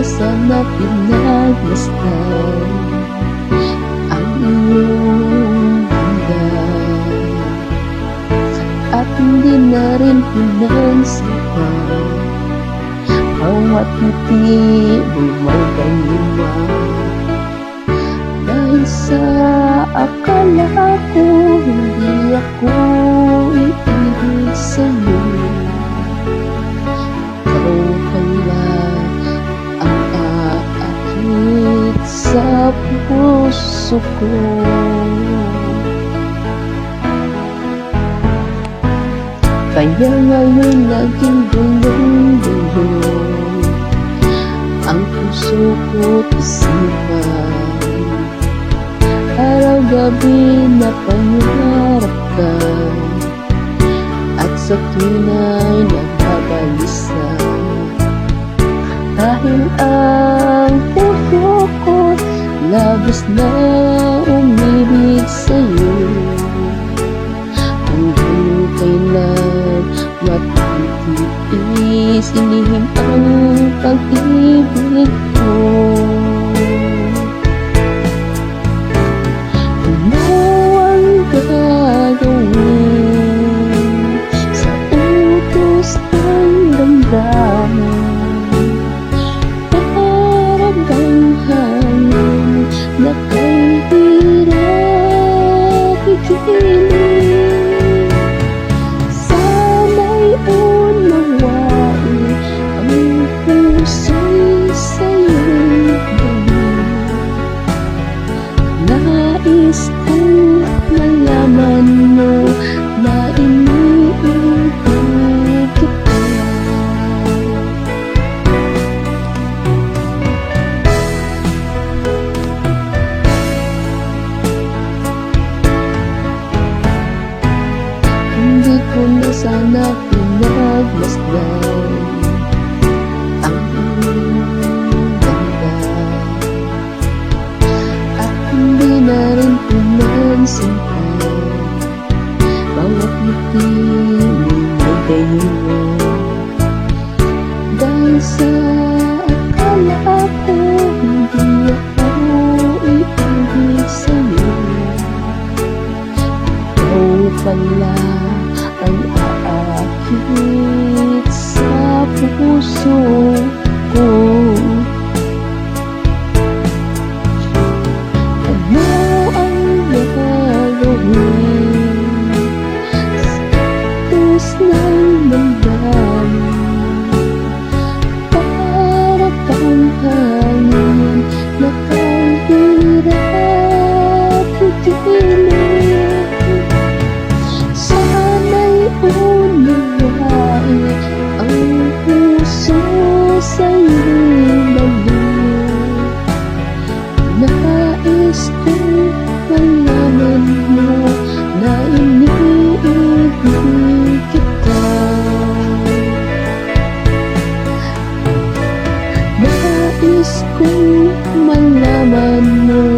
sana pinagmasdan ang iyong handa, at hindi na rin pinansipan bawat ngiti mo'y magkalima. Dahil sa akala ko hindi ako iibig sa'yo, ikaw pala ang aakit sa puso ko. Kaya ngayon naging gulong-gulong ang puso ko't isipan. Araw-gabi na pangarap ka, at sa tunay nagbabalisa. Dahil ang puso ko labis na umibig sa'yo, hanggang kailan matitiis inihim ang pag-ibig ko. Ano ang gagawin sa utos ng damdamin? Parang bang hangin na kay hirap igiling. Sana'y unawain ang puso'y sa'yo'y galing. Nais kong malaman mo na iniibig kita. Hindi ko na sana pinagmasdan ang iyong ganda, at hindi na rin pinansipan bawat ngiti mo'y magayuma. Dahil sa akala ko hindi ako iibig sa'yo, ikaw pala ang aakit sa puso ko. Ano ang gagawin sa utos ng damdamin? Para bang hangin na kahirap igiling. Sana'y unawain ang puso sa'yo'y maling. Nais kong malaman mo na iniibig kita. Nais kong malaman mo